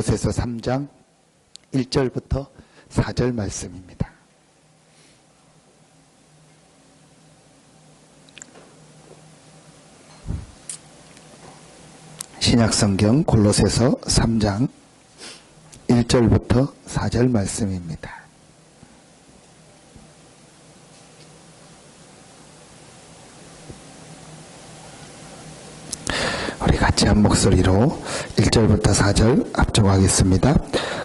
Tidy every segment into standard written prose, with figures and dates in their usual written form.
골로새서 3장 1절부터 4절 말씀입니다. 신약성경 골로새서 3장 1절부터 4절 말씀입니다. 우리 같이 한 목소리로 1절부터 4절 합독하겠습니다.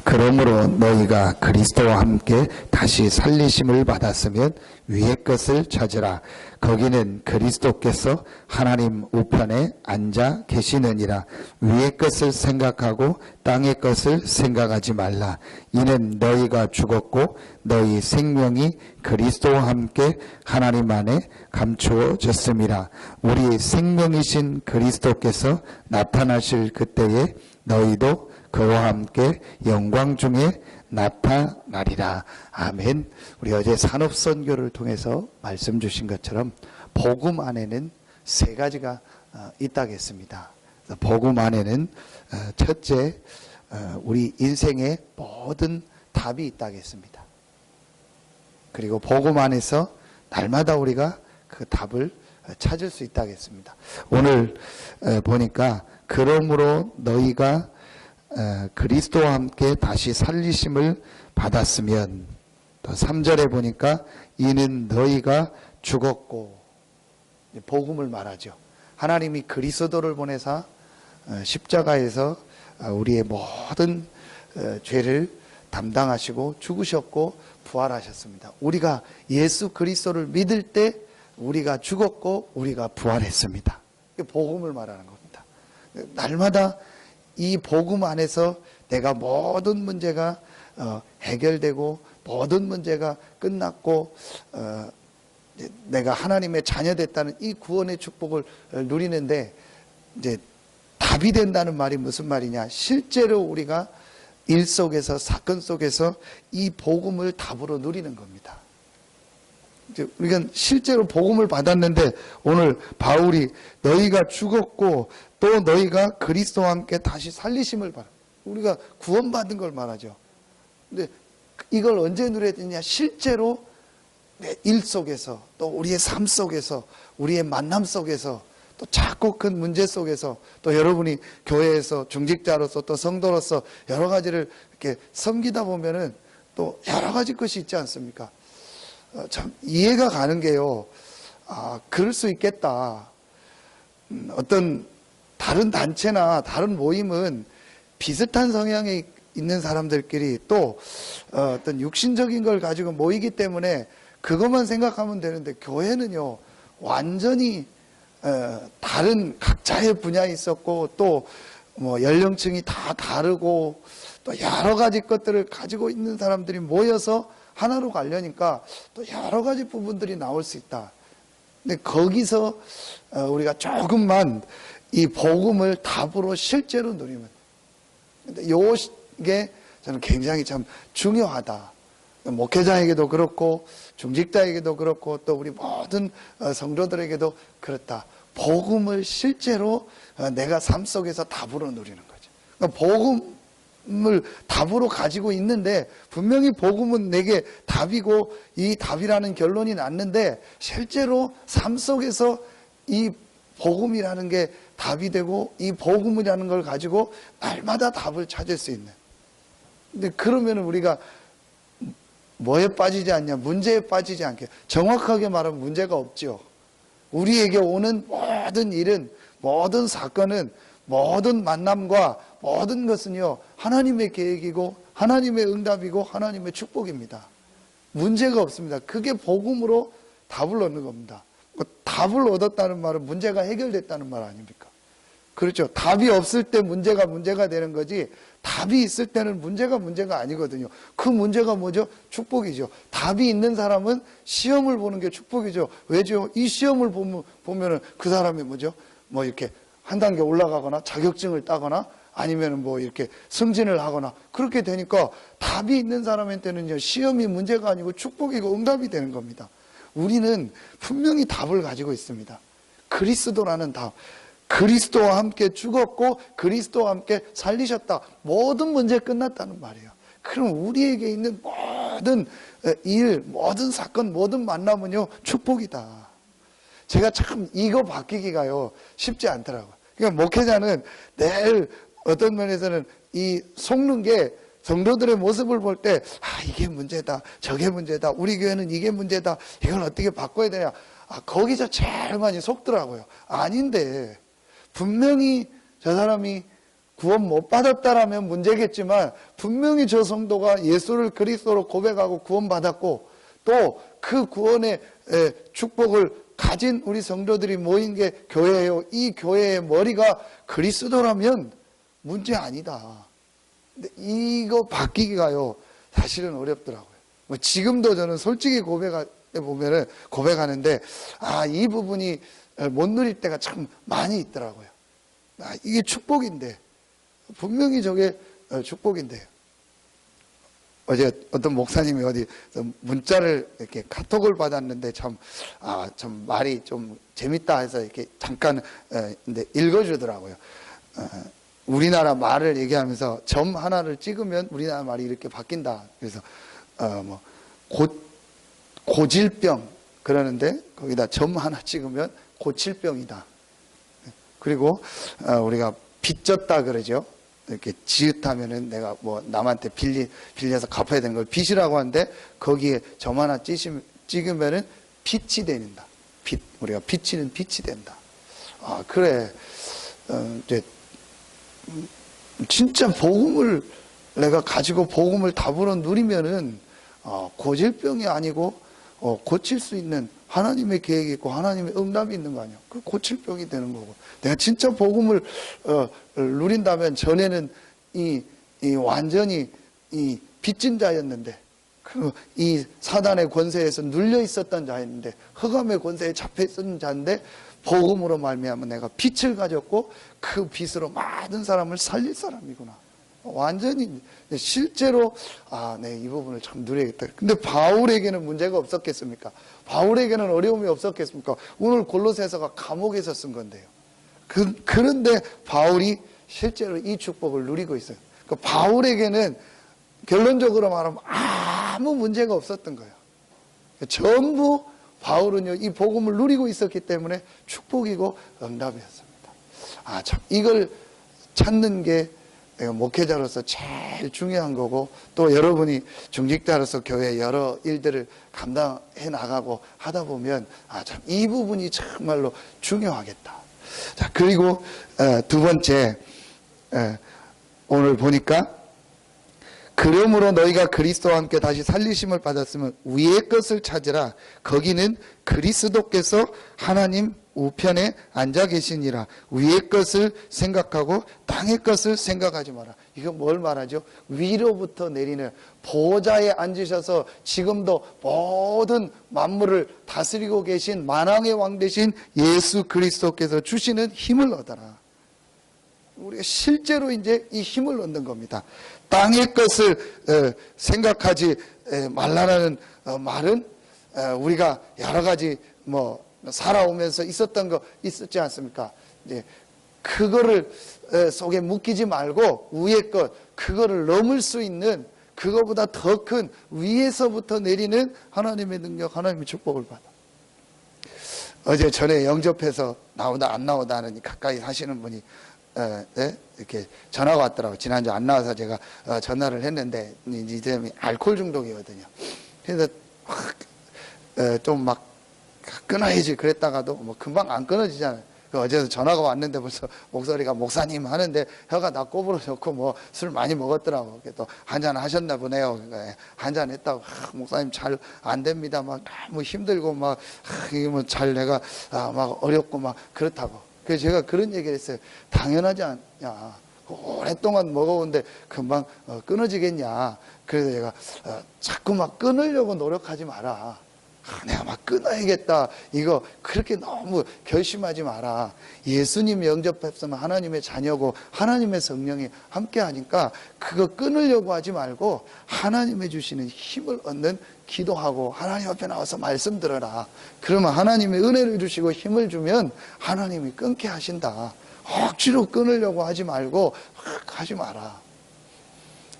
그러므로 너희가 그리스도와 함께 다시 살리심을 받았으면 위의 것을 찾으라. 거기는 그리스도께서 하나님 우편에 앉아 계시느니라. 위의 것을 생각하고 땅의 것을 생각하지 말라. 이는 너희가 죽었고 너희 생명이 그리스도와 함께 하나님 안에 감추어졌음이라. 우리 생명이신 그리스도께서 나타나실 그때에 너희도 그와 함께 영광 중에 나타나리라. 아멘. 우리 어제 산업선교를 통해서 말씀 주신 것처럼 복음 안에는 세 가지가 있다겠습니다. 복음 안에는 첫째, 우리 인생의 모든 답이 있다겠습니다. 그리고 복음 안에서 날마다 우리가 그 답을 찾을 수 있다겠습니다. 오늘 보니까 그러므로 너희가 그리스도와 함께 다시 살리심을 받았으면, 또 3절에 보니까 이는 너희가 죽었고, 복음을 말하죠. 하나님이 그리스도를 보내사 십자가에서 우리의 모든 죄를 담당하시고 죽으셨고 부활하셨습니다. 우리가 예수 그리스도를 믿을 때 우리가 죽었고 우리가 부활했습니다. 복음을 말하는 겁니다. 날마다 이 복음 안에서 내가 모든 문제가 해결되고 모든 문제가 끝났고 내가 하나님의 자녀됐다는 이 구원의 축복을 누리는데, 이제 답이 된다는 말이 무슨 말이냐? 실제로 우리가 일 속에서, 사건 속에서 이 복음을 답으로 누리는 겁니다. 이제 우리가 실제로 복음을 받았는데, 오늘 바울이 너희가 죽었고 또 너희가 그리스도와 함께 다시 살리심을 받아, 우리가 구원받은 걸 말하죠. 근데 이걸 언제 누려야 되냐? 실제로 내 일 속에서, 또 우리의 삶 속에서, 우리의 만남 속에서, 또 작고 큰 문제 속에서, 또 여러분이 교회에서 중직자로서 또 성도로서 여러 가지를 이렇게 섬기다 보면은 또 여러 가지 것이 있지 않습니까? 참 이해가 가는 게요, 그럴 수 있겠다. 어떤 다른 단체나 다른 모임은 비슷한 성향에 있는 사람들끼리 또 어떤 육신적인 걸 가지고 모이기 때문에 그것만 생각하면 되는데, 교회는요 완전히 다른 각자의 분야에 있었고, 또 뭐 연령층이 다 다르고 또 여러 가지 것들을 가지고 있는 사람들이 모여서 하나로 가려니까 또 여러 가지 부분들이 나올 수 있다. 근데 거기서 우리가 조금만 이 복음을 답으로 실제로 누리면, 근데 요게 저는 굉장히 참 중요하다. 목회자에게도 그렇고 중직자에게도 그렇고 또 우리 모든 성도들에게도 그렇다. 복음을 실제로 내가 삶 속에서 답으로 누리는 거죠. 그러니까 복음을 답으로 가지고 있는데, 분명히 복음은 내게 답이고 이 답이라는 결론이 났는데, 실제로 삶 속에서 이 복음이라는 게 답이 되고 이 복음이라는 걸 가지고 날마다 답을 찾을 수 있는. 근데 그러면 우리가 뭐에 빠지지 않냐? 문제에 빠지지 않게. 정확하게 말하면 문제가 없죠. 우리에게 오는 모든 일은, 모든 사건은, 모든 만남과 모든 것은요 하나님의 계획이고 하나님의 응답이고 하나님의 축복입니다. 문제가 없습니다. 그게 복음으로 답을 얻는 겁니다. 답을 얻었다는 말은 문제가 해결됐다는 말 아닙니까? 그렇죠. 답이 없을 때 문제가 되는 거지, 답이 있을 때는 문제가 아니거든요. 그 문제가 뭐죠? 축복이죠. 답이 있는 사람은 시험을 보는 게 축복이죠. 왜죠? 이 시험을 보면은 그 사람이 뭐죠? 뭐 이렇게 한 단계 올라가거나 자격증을 따거나 아니면은 뭐 이렇게 승진을 하거나 그렇게 되니까, 답이 있는 사람한테는요 시험이 문제가 아니고 축복이고 응답이 되는 겁니다. 우리는 분명히 답을 가지고 있습니다. 그리스도라는 답. 그리스도와 함께 죽었고 그리스도와 함께 살리셨다. 모든 문제 끝났다는 말이에요. 그럼 우리에게 있는 모든 일, 모든 사건, 모든 만남은요 축복이다. 제가 참 이거 바뀌기가요 쉽지 않더라고요. 그러니까 목회자는 늘 어떤 면에서는 이 속는 게 성도들의 모습을 볼 때 이게 문제다, 저게 문제다, 우리 교회는 이게 문제다, 이걸 어떻게 바꿔야 되냐, 거기서 제일 많이 속더라고요. 아닌데 분명히 저 사람이 구원 못 받았다라면 문제겠지만 분명히 저 성도가 예수를 그리스도로 고백하고 구원받았고 또 그 구원의 축복을 가진 우리 성도들이 모인 게 교회예요. 이 교회의 머리가 그리스도라면 문제 아니다. 근데 이거 바뀌기가요 사실은 어렵더라고요. 지금도 저는 솔직히 고백하는데 이 부분이 못 누릴 때가 참 많이 있더라고요. 이게 축복인데 분명히 저게 축복인데요. 어제 어떤 목사님이 어디 문자를 이렇게 카톡을 받았는데 참 말이 좀 재밌다 해서 이렇게 잠깐 읽어주더라고요. 우리나라 말을 얘기하면서 점 하나를 찍으면 우리나라 말이 이렇게 바뀐다. 그래서 고질병 그러는데 거기다 점 하나 찍으면 고칠병이다. 그리고 우리가 빚졌다 그러죠. 이렇게 지읒하면은 내가 남한테 빌려서 갚아야 되는 걸 빚이라고 하는데 거기에 점 하나 찍으면은 빛이 된다. 빛, 우리가 비치는 빛이 된다. 그래. 이제 진짜 복음을 내가 가지고 복음을 답으로 누리면은 고질병이 아니고 고칠 수 있는 하나님의 계획이 있고 하나님의 응답이 있는 거 아니야. 그 고칠병이 되는 거고. 내가 진짜 복음을 누린다면 전에는 완전히 빚진 자였는데 이 사단의 권세에서 눌려 있었던 자였는데 흑암의 권세에 잡혀 있었던 자인데 복음으로 말미암아 내가 빛을 가졌고 그 빛으로 많은 사람을 살릴 사람이구나. 완전히 실제로 이 부분을 참 누려야겠다. 근데 바울에게는 문제가 없었겠습니까? 바울에게는 어려움이 없었겠습니까? 오늘 골로새서가 감옥에서 쓴 건데요. 그런데 바울이 실제로 이 축복을 누리고 있어요. 그러니까 바울에게는 결론적으로 말하면 아무 문제가 없었던 거예요. 전부 바울은요 이 복음을 누리고 있었기 때문에 축복이고 응답이었습니다. 참 이걸 찾는 게 목회자로서 제일 중요한 거고 또 여러분이 중직자로서 교회 여러 일들을 감당해 나가고 하다 보면 참 이 부분이 정말로 중요하겠다. 자, 그리고 두 번째 오늘 보니까 그러므로 너희가 그리스도와 함께 다시 살리심을 받았으면 위의 것을 찾으라. 거기는 그리스도께서 하나님 우편에 앉아 계시니라. 위의 것을 생각하고 땅의 것을 생각하지 마라. 이거 뭘 말하죠? 위로부터 내리는 보좌에 앉으셔서 지금도 모든 만물을 다스리고 계신 만왕의 왕 되신 예수 그리스도께서 주시는 힘을 얻어라. 우리가 실제로 이제 이 힘을 얻는 겁니다. 땅의 것을 생각하지 말라는 말은 우리가 여러 가지 살아오면서 있었던 거 있었지 않습니까? 이제 그거를 속에 묶이지 말고 위의 것, 그거를 넘을 수 있는 그거보다 더 큰 위에서부터 내리는 하나님의 능력, 하나님의 축복을 받아. 어제 전에 영접해서 나오다 안 나오다 하는 가까이 사시는 분이 이렇게 전화가 왔더라고요. 지난주 안 나와서 제가 전화를 했는데 이 사람이 알코올 중독이거든요. 그래서 좀 막 끊어야지 그랬다가도 금방 안 끊어지잖아요. 어제도 전화가 왔는데 벌써 목소리가 목사님 하는데 혀가 다 꼬부러졌고 술 많이 먹었더라고. 또 한잔 하셨나 보네요. 한잔 했다고 목사님 잘 안 됩니다. 막 너무 힘들고 이게 잘 내가 막 어렵고 막 그렇다고. 그래서 제가 그런 얘기를 했어요. 당연하지 않냐. 오랫동안 먹어온데 금방 끊어지겠냐. 그래서 제가 자꾸 막 끊으려고 노력하지 마라. 내가 막 끊어야겠다, 이거 그렇게 너무 결심하지 마라. 예수님 영접했으면 하나님의 자녀고 하나님의 성령이 함께 하니까 그거 끊으려고 하지 말고 하나님의 주시는 힘을 얻는 기도하고 하나님 앞에 나와서 말씀 들어라. 그러면 하나님의 은혜를 주시고 힘을 주면 하나님이 끊게 하신다. 억지로 끊으려고 하지 말고 하지 마라.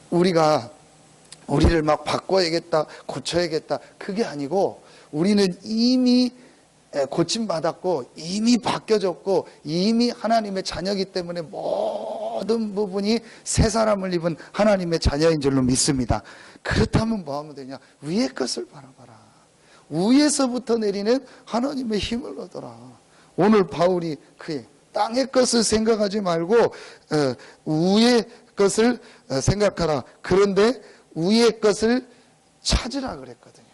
우리를 막 바꿔야겠다, 고쳐야겠다, 그게 아니고 우리는 이미 고침받았고 이미 바뀌어졌고 이미 하나님의 자녀이기 때문에 모든 부분이 새 사람을 입은 하나님의 자녀인 줄로 믿습니다. 그렇다면 뭐 하면 되냐? 위의 것을 바라봐라. 위에서부터 내리는 하나님의 힘을 얻어라. 오늘 바울이 그의 땅의 것을 생각하지 말고 위의 것을 생각하라. 그런데 위의 것을 찾으라 그랬거든요.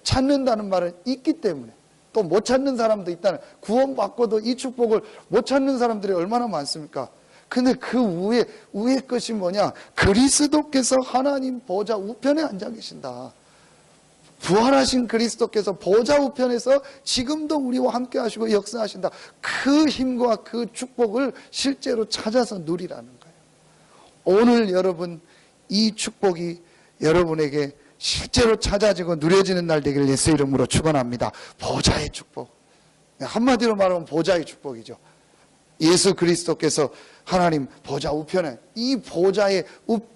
찾는다는 말은 있기 때문에, 또 못 찾는 사람도 있다는, 구원받고도 이 축복을 못 찾는 사람들이 얼마나 많습니까? 근데 그 위의 것이 뭐냐? 그리스도께서 하나님 보좌 우편에 앉아 계신다. 부활하신 그리스도께서 보좌 우편에서 지금도 우리와 함께 하시고 역사하신다. 그 힘과 그 축복을 실제로 찾아서 누리라는 거예요. 오늘 여러분, 이 축복이 여러분에게 실제로 찾아지고 누려지는 날 되기를 예수 이름으로 축원합니다. 보좌의 축복. 한마디로 말하면 보좌의 축복이죠. 예수 그리스도께서 하나님 보좌 우편에, 이 보좌의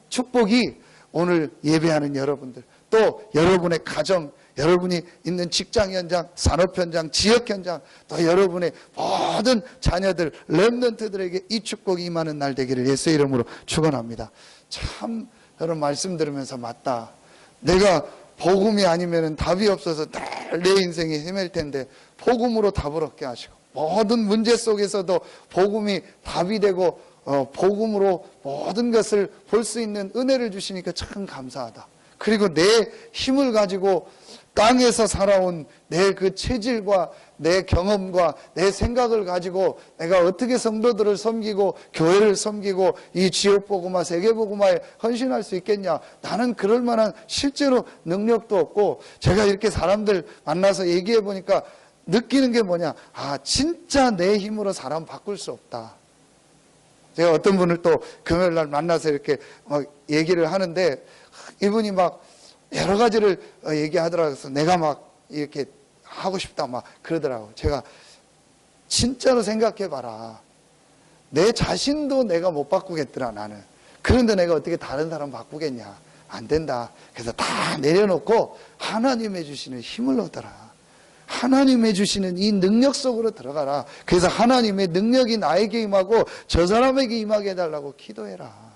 축복이 오늘 예배하는 여러분들, 또 여러분의 가정, 여러분이 있는 직장 현장, 산업 현장, 지역 현장, 또 여러분의 모든 자녀들, 렘넌트들에게 이 축복이 임하는 날 되기를 예수 이름으로 축원합니다. 참 여러분 말씀 들으면서 맞다. 내가 복음이 아니면 답이 없어서 늘 내 인생이 헤맬 텐데 복음으로 답을 얻게 하시고, 모든 문제 속에서도 복음이 답이 되고 복음으로 모든 것을 볼 수 있는 은혜를 주시니까 참 감사하다. 그리고 내 힘을 가지고 땅에서 살아온 내 그 체질과 내 경험과 내 생각을 가지고 내가 어떻게 성도들을 섬기고 교회를 섬기고 이 지역복음화 세계복음화에 헌신할 수 있겠냐. 나는 그럴 만한 실제로 능력도 없고, 제가 이렇게 사람들 만나서 얘기해 보니까 느끼는 게 뭐냐, 진짜 내 힘으로 사람 바꿀 수 없다. 제가 어떤 분을 또 금요일 날 만나서 이렇게 막 얘기를 하는데 이분이 막 여러 가지를 얘기하더라고요. 그래서 내가 막 이렇게 하고 싶다 막 그러더라고요. 제가 진짜로 생각해 봐라. 내 자신도 내가 못 바꾸겠더라, 나는. 그런데 내가 어떻게 다른 사람 바꾸겠냐? 안 된다. 그래서 다 내려놓고 하나님의 주시는 힘을 얻어라. 하나님의 주시는 이 능력 속으로 들어가라. 그래서 하나님의 능력이 나에게 임하고 저 사람에게 임하게 해달라고 기도해라.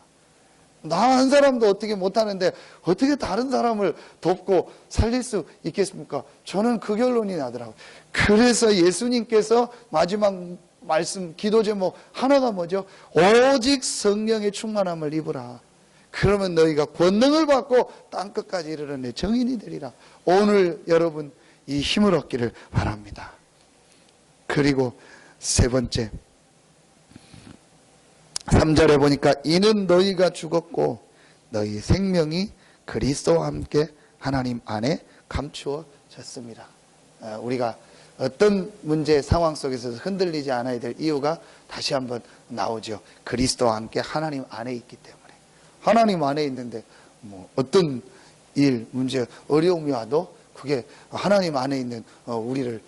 나 한 사람도 어떻게 못하는데 어떻게 다른 사람을 돕고 살릴 수 있겠습니까? 저는 그 결론이 나더라고요. 그래서 예수님께서 마지막 말씀 기도 제목 하나가 뭐죠? 오직 성령의 충만함을 입으라. 그러면 너희가 권능을 받고 땅끝까지 이르러내 정인이 되리라. 오늘 여러분 이 힘을 얻기를 바랍니다. 그리고 세 번째, 3절에 보니까 이는 너희가 죽었고 너희 생명이 그리스도와 함께 하나님 안에 감추어졌습니다. 우리가 어떤 문제 상황 속에서 흔들리지 않아야 될 이유가 다시 한번 나오죠. 그리스도와 함께 하나님 안에 있기 때문에. 하나님 안에 있는데 뭐 어떤 일, 문제, 어려움이 와도 그게 하나님 안에 있는 우리를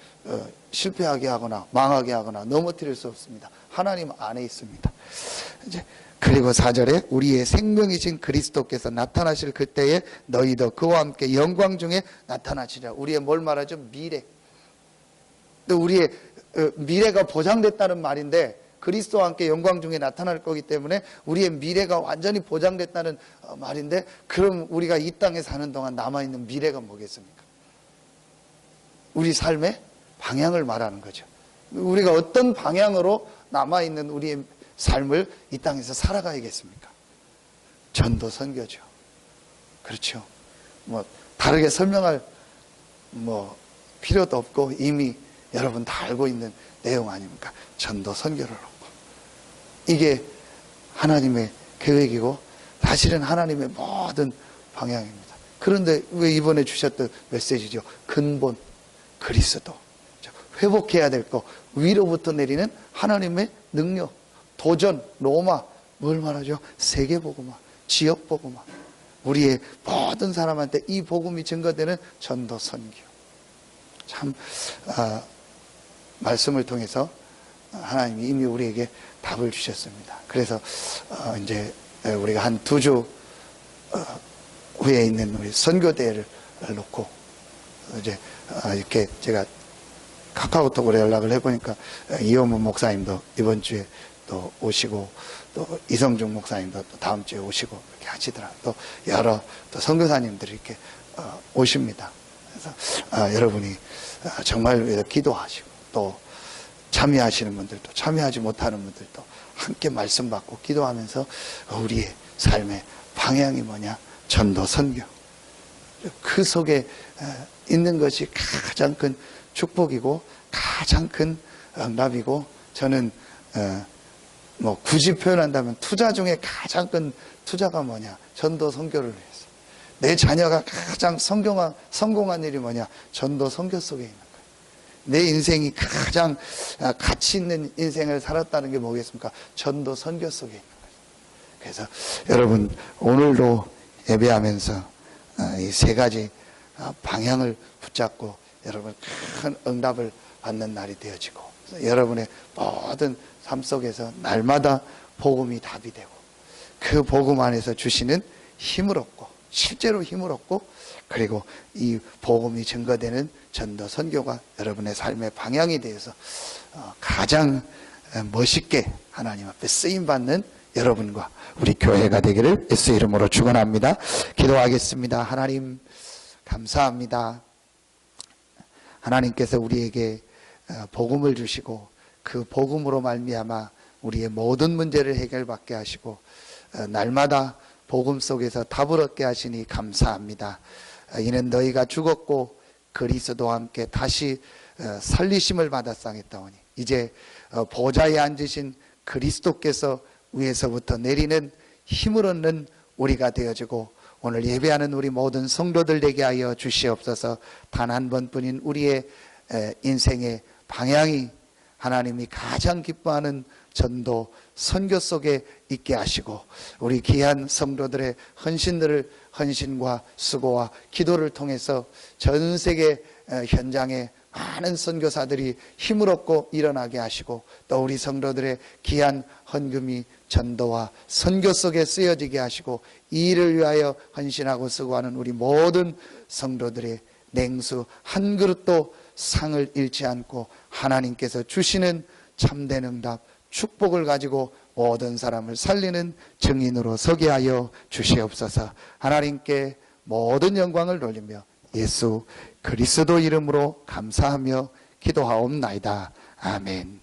실패하게 하거나 망하게 하거나 넘어뜨릴 수 없습니다. 하나님 안에 있습니다. 이제 그리고 4절에 우리의 생명이신 그리스도께서 나타나실 그때에 너희도 그와 함께 영광 중에 나타나시리라. 우리의 뭘 말하죠? 미래. 또 우리의 미래가 보장됐다는 말인데 그리스도와 함께 영광 중에 나타날 거기 때문에 우리의 미래가 완전히 보장됐다는 말인데, 그럼 우리가 이 땅에 사는 동안 남아있는 미래가 뭐겠습니까? 우리 삶의 방향을 말하는 거죠. 우리가 어떤 방향으로 남아있는 우리의 삶을 이 땅에서 살아가야겠습니까? 전도 선교죠. 그렇죠. 뭐 다르게 설명할 필요도 없고 이미 여러분 다 알고 있는 내용 아닙니까? 전도 선교를 놓고. 이게 하나님의 계획이고 사실은 하나님의 모든 방향입니다. 그런데 왜 이번에 주셨던 메시지죠? 근본 그리스도. 회복해야 될 거, 위로부터 내리는 하나님의 능력, 도전, 로마, 뭘 말하죠? 세계복음화, 지역복음화. 우리의 모든 사람한테 이 복음이 증거되는 전도 선교. 참 말씀을 통해서 하나님이 이미 우리에게 답을 주셨습니다. 그래서 이제 우리가 한 2주 후에 있는 우리 선교대회를 놓고 이제 이렇게 제가 카카오톡으로 연락을 해보니까 이호문 목사님도 이번 주에 또 오시고, 또 이성중 목사님도 또 다음 주에 오시고 이렇게 하시더라고요. 또 여러 또 선교사님들이 이렇게 오십니다. 그래서 여러분이 정말 기도하시고, 또 참여하시는 분들도, 참여하지 못하는 분들도 함께 말씀 받고 기도하면서 우리의 삶의 방향이 뭐냐? 전도 선교. 그 속에 있는 것이 가장 큰 축복이고 가장 큰 응답이고, 저는 뭐 굳이 표현한다면 투자 중에 가장 큰 투자가 뭐냐? 전도 선교를 위해서. 내 자녀가 가장 성공한 일이 뭐냐? 전도 선교 속에 있는 거예요. 내 인생이 가장 가치 있는 인생을 살았다는 게 뭐겠습니까? 전도 선교 속에 있는 거예요. 그래서 여러분, 오늘도 예배하면서 이 3가지 방향을 붙잡고 여러분 큰 응답을 받는 날이 되어지고, 여러분의 모든 삶 속에서 날마다 복음이 답이 되고, 그 복음 안에서 주시는 힘을 얻고, 실제로 힘을 얻고, 그리고 이 복음이 증거되는 전도 선교가 여러분의 삶의 방향이 되어서 가장 멋있게 하나님 앞에 쓰임받는 여러분과 우리 교회가 되기를 예수 이름으로 축원합니다. 기도하겠습니다. 하나님 감사합니다. 하나님께서 우리에게 복음을 주시고, 그 복음으로 말미암아 우리의 모든 문제를 해결받게 하시고, 날마다 복음 속에서 답을 얻게 하시니 감사합니다. 이는 너희가 죽었고 그리스도와 함께 다시 살리심을 받았사겠다오니, 이제 보좌에 앉으신 그리스도께서 위에서부터 내리는 힘을 얻는 우리가 되어지고, 오늘 예배하는 우리 모든 성도들 되게 하여 주시옵소서. 단 한 번뿐인 우리의 인생의 방향이 하나님이 가장 기뻐하는 전도 선교 속에 있게 하시고, 우리 귀한 성도들의 헌신과 수고와 기도를 통해서 전 세계 현장에 많은 선교사들이 힘을 얻고 일어나게 하시고, 또 우리 성도들의 귀한 헌금이 전도와 선교 속에 쓰여지게 하시고, 이 일을 위하여 헌신하고 수고하는 우리 모든 성도들의 냉수 한 그릇도 상을 잃지 않고 하나님께서 주시는 참된 응답, 축복을 가지고 모든 사람을 살리는 증인으로 서게 하여 주시옵소서. 하나님께 모든 영광을 돌리며 예수 그리스도 이름으로 감사하며 기도하옵나이다. 아멘.